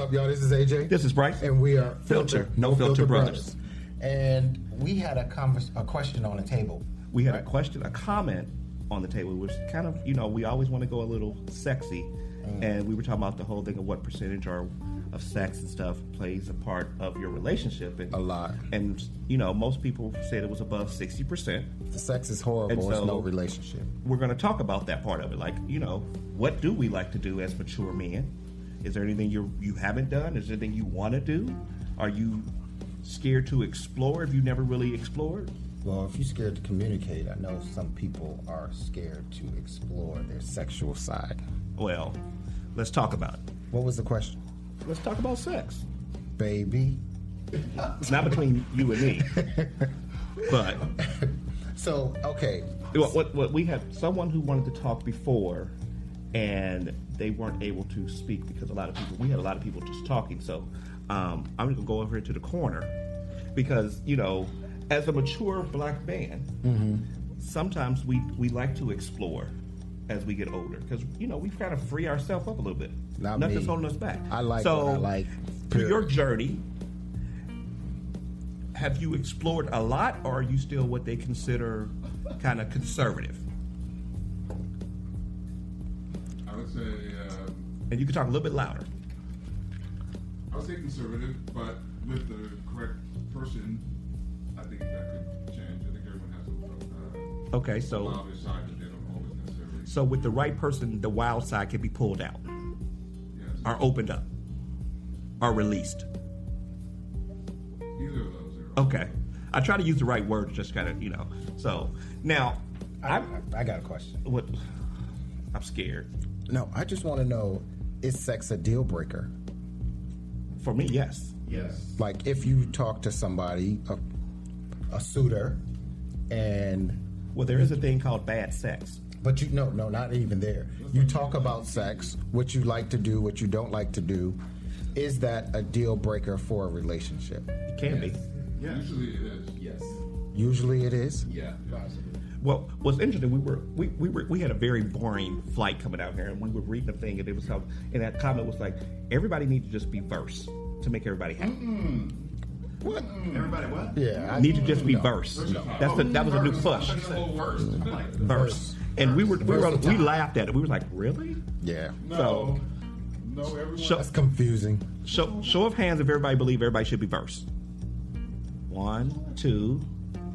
up, y'all? This is AJ. This is Bryce. And we are No Filter Brothers. And we had a question on the table. We had a comment on the table, which kind of, we always want to go a little sexy. And we were talking about the whole thing of what percentage of sex and stuff plays a part of your relationship. And, a lot. And, most people said it was above 60%. The sex is horrible. It's no relationship. We're going to talk about that part of it. Like, what do we like to do as mature men? Is there anything you haven't done? Is there anything you want to do? Are you scared to explore if you never really explored? Well, if you're scared to communicate, I know some people are scared to explore their sexual side. Well, let's talk about it. What was the question? Let's talk about sex. Baby. It's not between you and me. But. So, okay. What we had someone who wanted to talk before, and they weren't able to speak because we had a lot of people just talking. So I'm going to go over here to the corner because, as a mature black man, sometimes we like to explore as we get older because, we've kind of free ourselves up a little bit. Nothing's holding us back. I like so, what I like. Through your journey, have you explored a lot, or are you still what they consider kind of conservative? I would say... and you can talk a little bit louder. I would say conservative, but with the correct person, I think that could change. I think everyone has a okay, so wilder side that they don't always necessarily... So with the right person, the wild side can be pulled out. Yes. Or opened up. Or released. Either of those are... Okay. I try to use the right words, just kind of, So, now... I got a question. What? I'm scared. No, I just want to know, is sex a deal breaker? For me, yes. Yes. Like, if you talk to somebody, a suitor, and... Well, there is a thing called bad sex. But no, not even there. You talk about sex, what you like to do, what you don't like to do. Is that a deal breaker for a relationship? It can be. Yeah. Usually it is. Yes. Usually it is? Yeah. Possibly. Well, what's interesting, we had a very boring flight coming out here, and we were reading a thing, and it was and that comment was like, everybody needs to just be verse to make everybody happy. What? Everybody what? Yeah. Need to just be verse. No. That was a new push. Verse. And we laughed at it. We were like, really? Yeah. No, everyone... That's confusing. Show of hands if everybody believe everybody should be verse. 1, 2,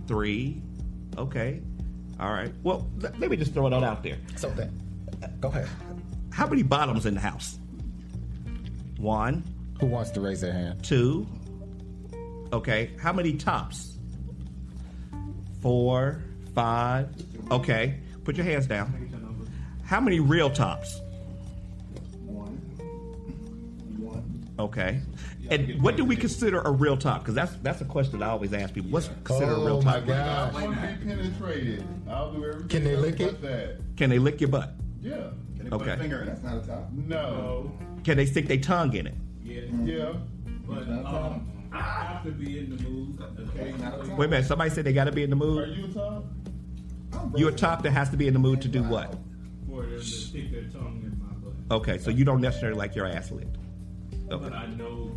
3. Okay. All right. Well, let me just throw it all out there. So then, go ahead. How many bottoms in the house? 1. Who wants to raise their hand? 2. Okay. How many tops? 4, 5. Okay. Put your hands down. How many real tops? 1. Okay. And what do we consider a real top? Because that's a question I always ask people. What's considered a real top? Oh my gosh. I want to be penetrated. I'll do everything. Can they lick it? That. Can they lick your butt? Yeah. Can they put Okay. a finger in? That's not a top. No. Can they stick their tongue in it? Yeah. But I have to be in the mood. Okay. Wait a minute. Somebody said they got to be in the Are mood. you a top? You're a top that has to be in the mood to do what? For them to stick their tongue in my butt. Okay, so you don't necessarily like your ass licked. But Okay. I know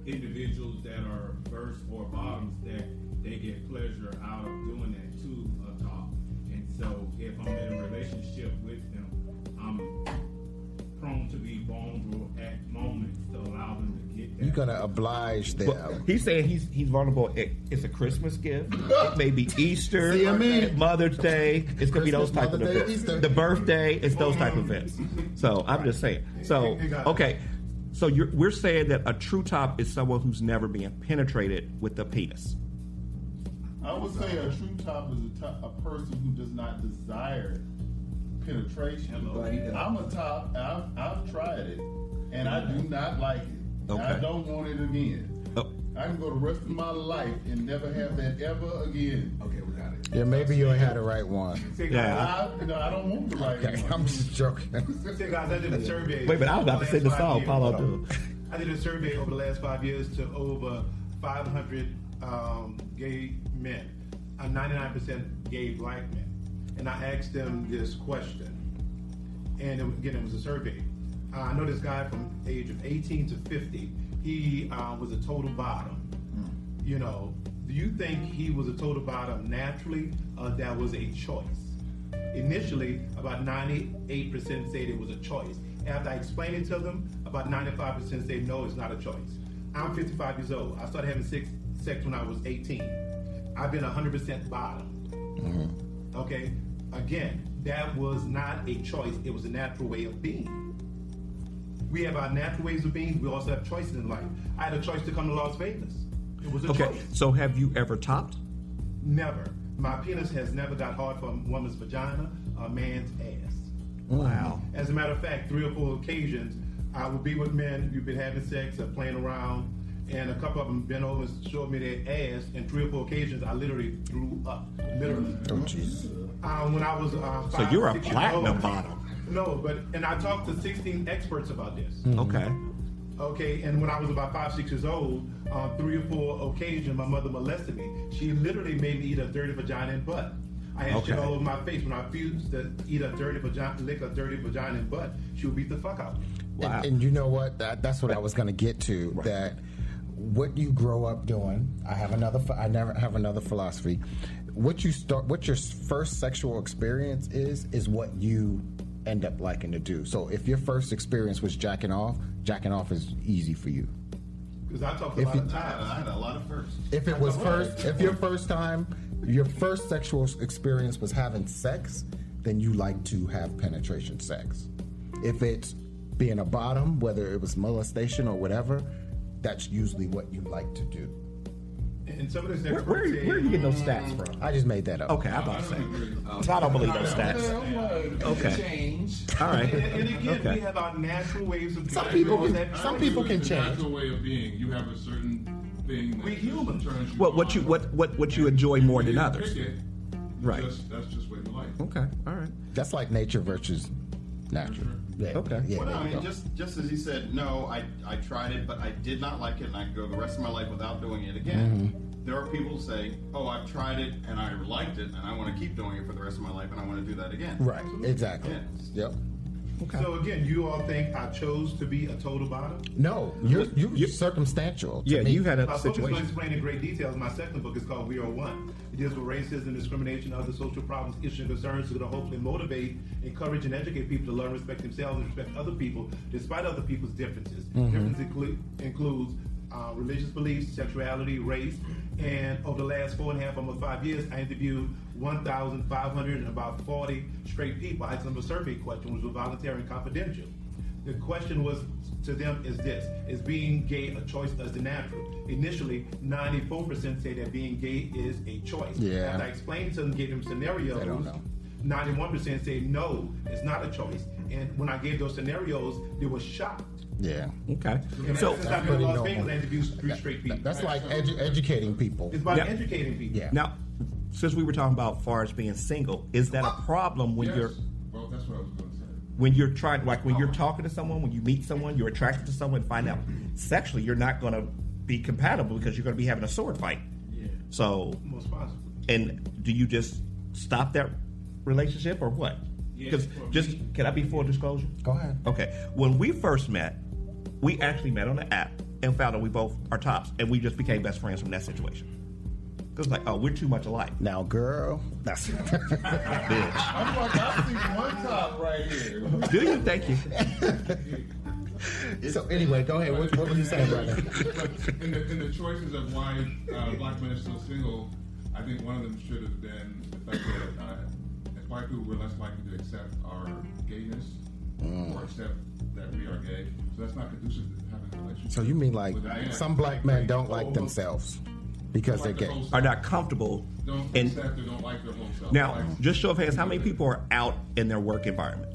individuals that are verse or bottoms that they get pleasure out of doing that to a top. And so if I'm in a relationship with them, I'm prone to be vulnerable at moments to allow them to get that. You're going to oblige them. Well, he's saying he's vulnerable. It's a Christmas gift. It may be Easter, See, I mean- Mother's Day. It's gonna be those type of Mother's Day, events. Easter. The birthday. It's those type of events. So I'm just saying. So okay. So we're saying that a true top is someone who's never been penetrated with a penis. I would say a true top is a person who does not desire penetration. But I'm a top. I've tried it, and I do not like it. Okay. I don't want it again. Oh, I can go the rest of my life and never have that ever again. Okay, we got it. Yeah, maybe you ain't had the right one. yeah. I don't want the right Okay, one. I'm just joking. See, guys, I did a survey. Wait, but I was about to say the song. Paulo, do. I did a survey over the last 5 years to over 500 gay men, 99% gay black men, and I asked them this question. And it was a survey: I know this guy from age of 18 to 50. He was a total bottom. You know, do you think he was a total bottom naturally, or that was a choice? Initially, about 98% said it was a choice. After I explained it to them, about 95% say no, it's not a choice. I'm 55 years old. I started having sex when I was 18. I've been 100% bottom. Okay? Again, that was not a choice. It was a natural way of being. We have our natural ways of being. We also have choices in life. I had a choice to come to Las Vegas. It was a choice. So have you ever topped? Never. My penis has never got hard for a woman's vagina, a man's ass. Wow. As a matter of fact, 3 or 4 occasions, I would be with men who've been having sex or playing around, and a couple of them bent over and showed me their ass, and 3 or 4 occasions, I literally threw up. Literally. Oh, jeez. When I was 5, So you're a 6 years platinum old. bottom. No, and I talked to 16 experts about this. Okay. Okay, and when I was about 5, 6 years old, 3 or 4 occasions, my mother molested me. She literally made me eat a dirty vagina and butt. I had shit all over my face. When I refused to eat a dirty vagina, lick a dirty vagina and butt, she would beat the fuck out of me. Wow. And you know what? That's what I was going to get to. Right. That what you grow up doing. I never have another philosophy. What your first sexual experience is what you end up liking to do. So if your first experience was jacking off is easy for you. Because I talked a lot of I times. had a lot of firsts. If it was if your first sexual experience was having sex, then you like to have penetration sex. If it's being a bottom, whether it was molestation or whatever, that's usually what you like to do. And some of this Where experts are you getting those stats from? I just made that up. Okay, I'm about to say. I don't believe those stats. Okay. Change. All right. And again, Okay. we have our natural ways of Some being. people can It's a change. natural way of being. You have a certain thing that We humans. turns you Well, on. what you enjoy more than You others? pick it, Right. That's just what you like. Okay. All right. That's like nature versus natural. Yeah. Okay. Yeah, Well, there I you mean, go. just as he said, no, I tried it, but I did not like it, and I could go the rest of my life without doing it again. There are people who say, oh, I've tried it, and I liked it, and I want to keep doing it for the rest of my life, and I want to do that again. Right. Exactly. Yeah. Yep. Okay. So again, you all think I chose to be a total bottom? No, you're circumstantial. To Yeah, me. you had a My book is going to situation. explain in great details. My second book is called We Are One. It deals with racism, discrimination, other social problems, issues, and concerns to hopefully motivate, encourage, and educate people to learn, respect themselves, and respect other people, despite other people's differences. Differences includes religious beliefs, sexuality, race, and over the last 4.5, almost 5 years, I interviewed 1,500 and about 40 straight people. I asked them a survey question, which was voluntary and confidential. The question was to them is this: is being gay a choice as the natural? Initially, 94% say that being gay is a choice. Yeah. As I explained to them, gave them scenarios. They don't know. 91% say no, it's not a choice. And when I gave those scenarios, they were shocked. Yeah. Okay. And So since I've been pretty in Las normal. Vegas, I interviewed 3 straight people. That's like educating people. It's about Yeah. educating people. Yeah. now, since we were talking about far as being single, is that a problem when Yes. you're Well, that's what I was going to say. when you're trying, like when you're talking to someone, when you meet someone, you're attracted to someone, find out sexually you're not going to be compatible because you're going to be having a sword fight. Yeah. So, Most possibly. and do you just stop that relationship or what? Yeah, Because for just me- can I be full disclosure? Go ahead. Okay. When we first met, we actually met on the app and found out we both are tops, and we just became best friends from that situation. Because like, oh, we're too much alike. Now, girl, that's I'm like, I see one top right here. Do you? Thank you. so. Anyway, go ahead. What were you saying, brother? in the choices of why black men are still single, I think one of them should have been the fact that as black people, we're less likely to accept our gayness or accept that we are gay. So that's not conducive to having a relationship. So you mean like with a man. some black men don't like themselves because they're Like the gay? whole Are self. not comfortable. Don't And accept or don't like their whole self. now, Like- just show of hands, how many people are out in their work environment?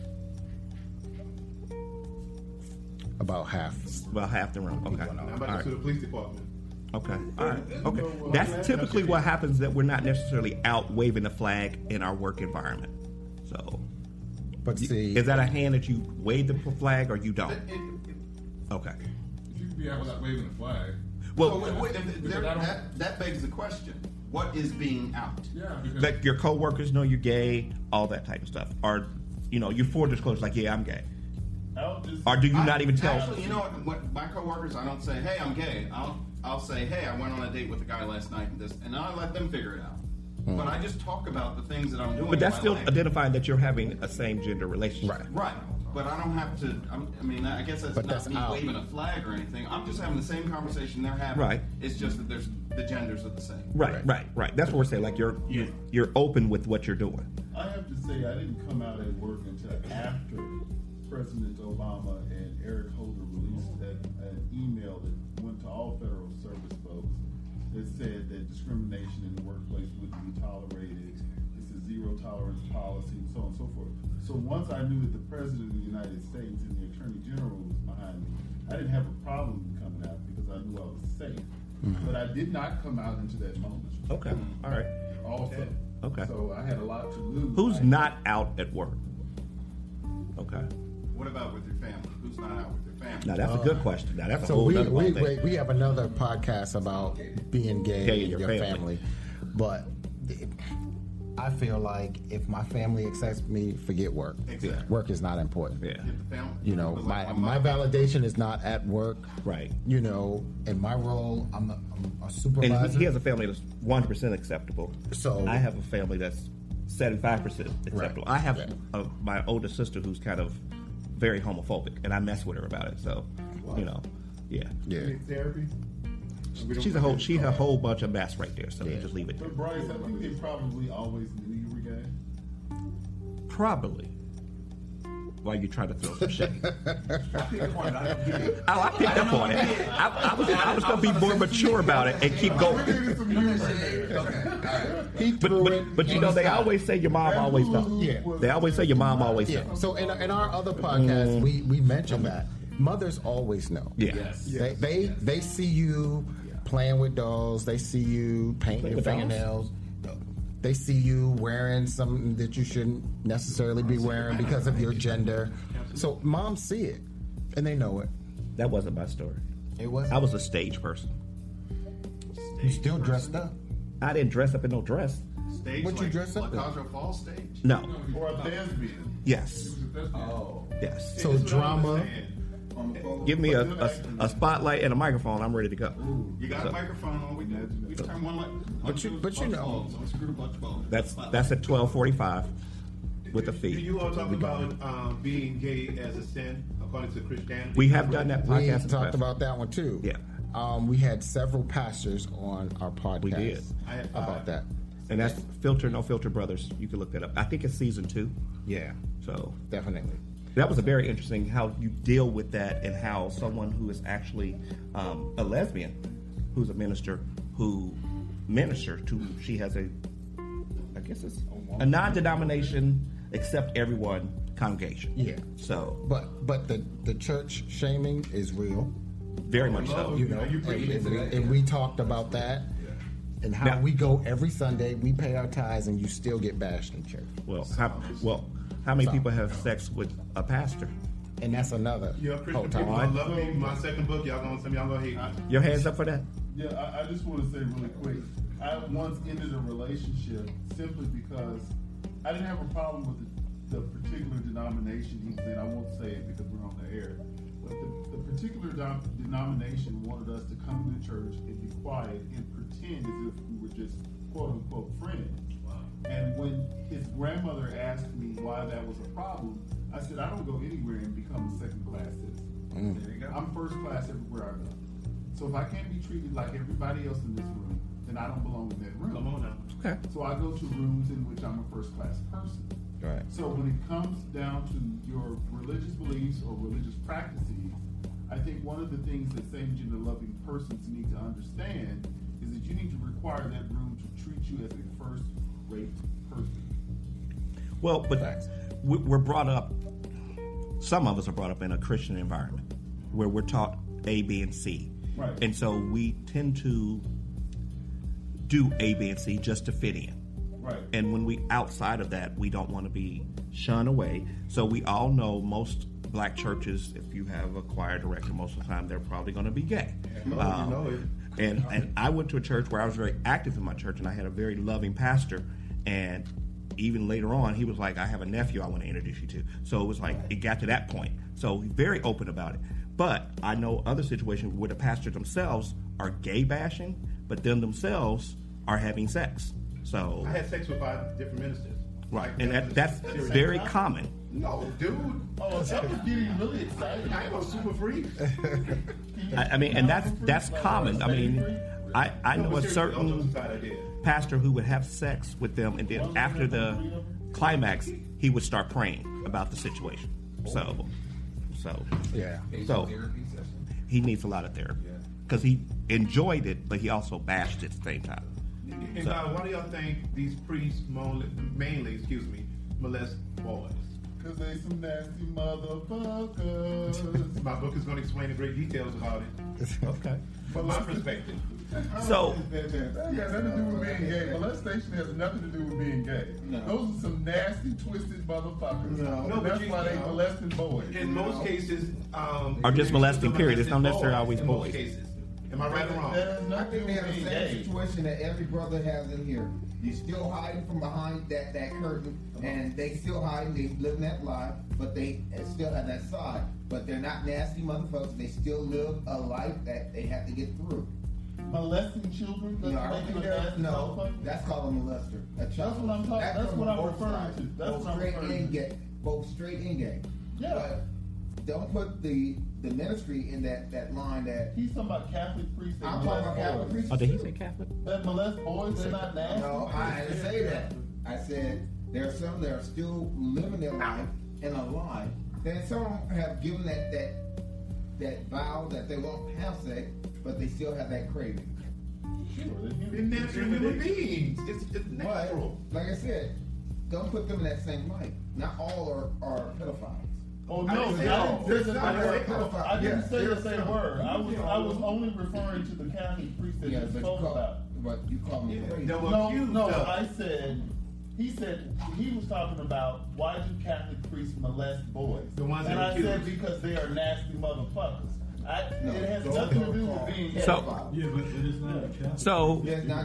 About half. About half the room. Okay. I'm All about to right. sue the police department. Okay. All right. Okay. That's typically what happens, that we're not necessarily out waving the flag in our work environment. So, But see, is that a hand that you wave the flag or you don't? Okay. If you can be out without waving the flag, Well, That begs the question: what is being out? yeah, because like your coworkers know you're gay, all that type of stuff. Or, you know, you're full disclosure, like, yeah, I'm gay. Out Or do you not even tell? Actually, you know what? My coworkers, I don't say, "Hey, I'm gay." I'll say, "Hey, I went on a date with a guy last night," and I let them figure it out. But I just talk about the things that I'm doing. But that's in my still life. identifying that you're having a same gender relationship. Right. But I don't have to. I mean, I guess that's But not that's me out. waving a flag or anything. I'm just having the same conversation they're having. Right. It's just that the genders are the same. Right. That's what we're saying. Like you're open with what you're doing. I have to say, I didn't come out at work until after President Obama and Eric Holder released an email that went to all federal service folks that said that discrimination in the workplace wouldn't be tolerated. It's a zero tolerance policy, and so on and so forth. So once I knew that the President of the United States and the Attorney General was behind me, I didn't have a problem coming out because I knew I was safe. But I did not come out into that moment. Okay. All right. Also. Okay. So I had a lot to lose. Who's not out at work? Okay. What about with your family? Who's not out with your family? Now that's a good question. Now that's a So whole we, other we, thing. we, we have another podcast about being gay in your family. But I feel like if my family accepts me, forget work. Exactly. Work is not important. Yeah. Get the family. You know, Because like my mother- validation is not at work. Right. You know, in my role, I'm a And supervisor. he has a family that's 100% acceptable. So- I have a family that's 75% acceptable. I have my older sister who's kind of very homophobic, and I mess with her about it. So, you know, yeah. Yeah. Therapy. She's a whole bunch of mess right there. So we just leave it there. But Bryce, I think they probably always knew you were gay. Probably. Why you trying to throw some shade? I picked up on it. I was going to be more mature about it and keep going. He threw it. But you know, they always say your mom always knows. Yeah. They always say your mom always Yeah. knows. So in our other podcast, we mentioned that mothers always know. Yeah. They see you playing with dolls. They see you painting your fingernails. They see you wearing something that you shouldn't necessarily be wearing because of your gender. So moms see it, and they know it. That wasn't my story. It was. I was a stage person. You still dressed up. I didn't dress up in no dress. Stage What you like dress up La in? Contra Falls stage. No. Or a lesbian. Yes. Oh. Yes. So drama. Give me a spotlight and a microphone. I'm ready to go. You got a microphone on. We turn one light. But you know. So we screwed a bunch of bulbs. That's at 12:45 with a Do fee. you all talk about being gay as a sin according to Christianity? We have done that We podcast. in the talked past. about that one too. Yeah. We had several pastors on our podcast. We did. About that. And that's Filter No Filter Brothers. You can look that up. I think it's season 2. Yeah, So definitely. that was a very interesting how you deal with that and how someone who is actually a lesbian, who's a minister, who ministers to, she has I guess it's a non-denomination, accept everyone congregation. Yeah. So But the church shaming is real. very much so. You know, and we talked about that. And how Now- we go every Sunday, we pay our tithes, and you still get bashed in church. How many people have sex with a pastor? And that's another Yeah, whole Christian people time. love me. My second book, y'all gonna hate me. Your hands up for that? Yeah, I just want to say really quick. I once ended a relationship simply because I didn't have a problem with the particular denomination he was in. I won't say it because we're on the air. But the particular denomination wanted us to come to the church and be quiet and pretend as if we were just quote unquote friends. And when his grandmother asked me why that was a problem, I said, I don't go anywhere and become a second class citizen. There you go. I'm first class everywhere I go. So if I can't be treated like everybody else in this room, then I don't belong in that room. Come on now. Okay. So I go to rooms in which I'm a first class person. Right. So when it comes down to your religious beliefs or religious practices, I think one of the things that same-gender loving persons need to understand is that you need to require that room to treat you as a first-rate person. Well, but Facts. we're brought up, some of us are brought up in a Christian environment where we're taught A, B, and C. Right. And so we tend to do A, B, and C just to fit in. Right. And when we outside of that, we don't want to be shunned away. So we all know most black churches, if you have a choir director, most of the time they're probably going to be gay. And I went to a church where I was very active in my church, and I had a very loving pastor. And even later on, he was like, I have a nephew I want to introduce you to. So it was like, it got to that point. So he's very open about it. But I know other situations where the pastors themselves are gay bashing, but them themselves are having sex. So I had sex with 5 different ministers. right, and that's very common. No, dude. Oh, that was getting really excited. I ain't no super freak. I mean, and that's common. I mean, I know a certain pastor who would have sex with them, and then after the climax, he would start praying about the situation. So Yeah. So he needs a lot of therapy because he enjoyed it, but he also bashed it at the same time. And why do y'all think these priests mainly, molest boys? Because they some nasty motherfuckers. My book is going to explain the great details about it. Okay. From my perspective. So that has nothing to do with being gay. Molestation has nothing to do with being gay. No. Those are some nasty, twisted motherfuckers. No. And that's why they molesting boys. In most cases, Or just molesting, period. It's not necessarily always in most boys. cases. Am I right or wrong? That has I nothing to think do they have with the being same gay. situation that every brother has in here. You're still hiding from behind that curtain, and they still hiding. They living that life, but they still have that side. But they're not nasty motherfuckers. They still live a life that they have to get through. Molesting children doesn't I don't make you think a nasty no, motherfucker? that's called a molester. A child. That's what I'm talking- That's that's from what I'm both referring sides. to. That's Both what I'm straight referring and to. gay. Both straight and gay. Yeah. But don't put the ministry in that line that He's talking about Catholic priests that I'm talking about molest Catholic boys. priests. Oh, did he too. say Catholic? That molest boys, they're not nasty. No, I didn't say that. I said there are some that are still living their life in a lie. Then some have given that vow that they won't have sex, but they still have that craving. They're natural human beings. It's But natural. like I said, don't put them in that same light. Not all are pedophiles. Oh I no, didn't say I all. didn't say I the didn't word. say all. I didn't Yes, say the there's same some. word. I was only referring to the Catholic priests that Yeah, you but spoke about. you call me crazy. They were No, accused no, of. I said. He said he was talking about why do Catholic priests molest boys? The ones and that I are said accused. because they are nasty motherfuckers. No, it has those nothing to are do with called being gay. So- Yeah, but it's not a Catholic. So Yeah,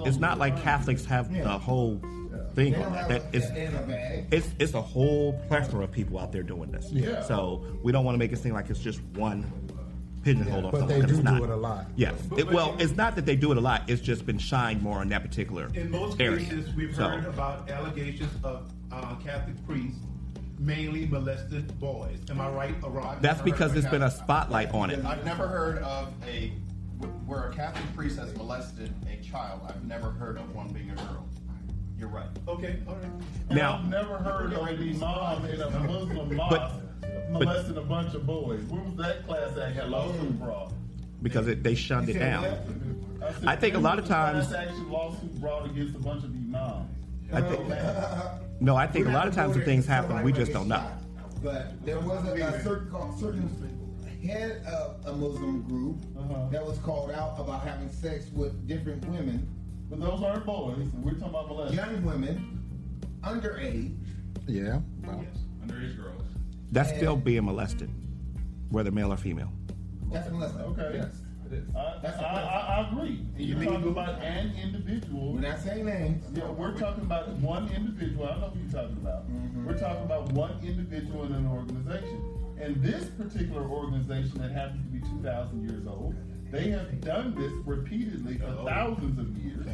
it's not like Catholics have the whole thing They on don't that. have It's in a bag. it's a whole plethora of people out there doing this. Yeah. So we don't want to make it seem like it's just one pigeonhole or But something. they 'cause do it's not. do it a lot. Yes. It's not that they do it a lot. It's just been shined more on that particular In most area. cases, we've So- heard about allegations of Catholic priests mainly molested boys. Am I right or wrong? That's because there's been a spotlight on it. I've never heard of where a Catholic priest has molested a child. I've never heard of one being a girl. You're right. Okay, all right. And Now- I've never heard of a mom in a Muslim mosque molesting a bunch of boys. Where was that class action lawsuit brought? Because they shunned it down. said, I think a lot of times- class action lawsuit brought against a bunch of imams. I think a lot of times when things happen, we just don't know. But there was a certain head of a Muslim group that was called out about having sex with different women, But those aren't boys. We're talking about molesting. young women, underage. Yeah. Well, Underage girls. That's still being molested, whether male or female. That's molesting. Okay. Yes. I agree. And you're talking about an individual. We're not saying names. Yeah, we're talking about one individual. I know who you're talking about. We're talking about one individual in an organization. And this particular organization that happens to be 2,000 years old, they have done this repeatedly for thousands of years.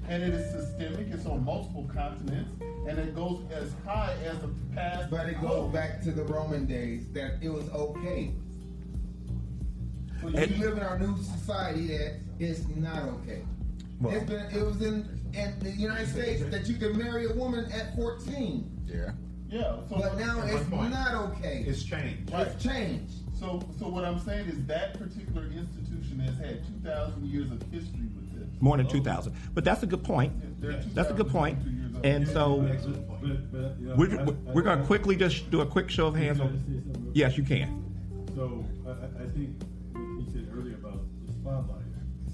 And it is systemic. It's on multiple continents. And it goes as high as the past. But it goes back to the Roman days that it was okay. So We you- live in our new society that it's not okay. Well- It was in the United States that you could marry a woman at 14. yeah. Yeah. So But now At it's one point. not okay. It's changed. It's changed. So what I'm saying is that particular institution has had 2,000 years of history with this. More than 2,000. But that's a good point. They're That's a good point. 2,000 years old. And so But you know, we're going to quickly just do a quick show of hands. Can I just say something real Yes, you can. So I think what you said earlier about the spotlight.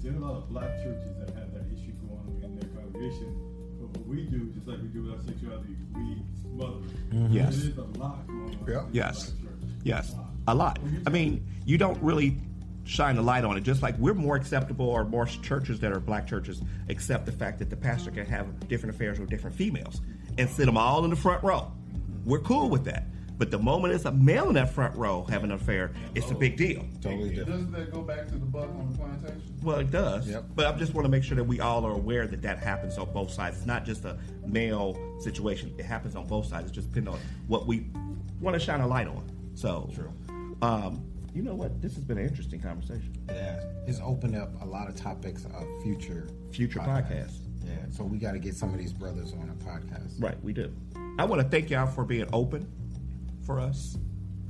There are a lot of black churches that have that issue going on in their congregation. But what we do, just like we do with our sexuality, we smother it. Yes. There is a lot going on. Yeah. in Yes. black church. Yes. A lot. I mean, you don't really shine a light on it. Just like we're more acceptable, or more churches that are black churches accept the fact that the pastor can have different affairs with different females and sit them all in the front row. We're cool with that. But the moment it's a male in that front row having an affair, it's a big deal. Totally different. Doesn't that go back to the buck on the plantation? Well, it does. Yep. But I just want to make sure that we all are aware that that happens on both sides. It's not just a male situation. It happens on both sides. It just depends on what we want to shine a light on. So, True. You know what? This has been an interesting conversation. It has. It's opened up a lot of topics of future podcasts. Yeah, so we got to get some of these brothers on a podcast. Right, we do. I want to thank y'all for being open for us,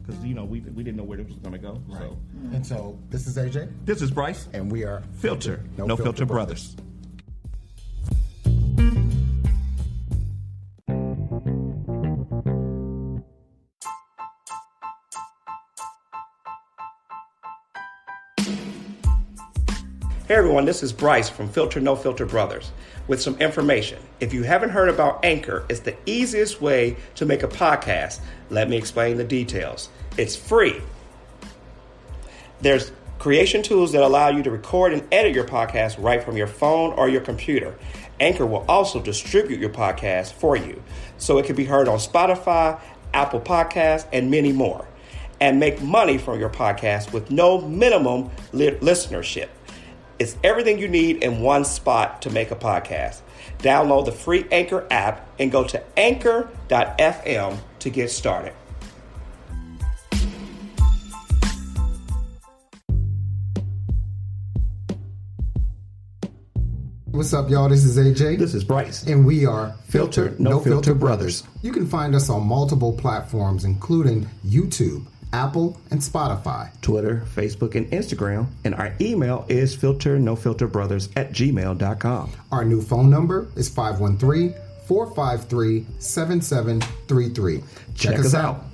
because we didn't know where this was going to go. Right. So. And so this is AJ. This is Bryce. And we are Filter. No Filter Brothers. Hey everyone, this is Bryce from Filter No Filter Brothers with some information. If you haven't heard about Anchor, it's the easiest way to make a podcast. Let me explain the details. It's free. There's creation tools that allow you to record and edit your podcast right from your phone or your computer. Anchor will also distribute your podcast for you, so it can be heard on Spotify, Apple Podcasts, and many more. And make money from your podcast with no minimum listenership. It's everything you need in one spot to make a podcast. Download the free Anchor app and go to anchor.fm to get started. What's up, y'all? This is AJ. This is Bryce. And we are Filter No Filter Brothers. You can find us on multiple platforms, including YouTube, Apple, and Spotify. Twitter, Facebook, and Instagram. And our email is filternofilterbrothers@gmail.com. Our new phone number is 513-453-7733. Check us out.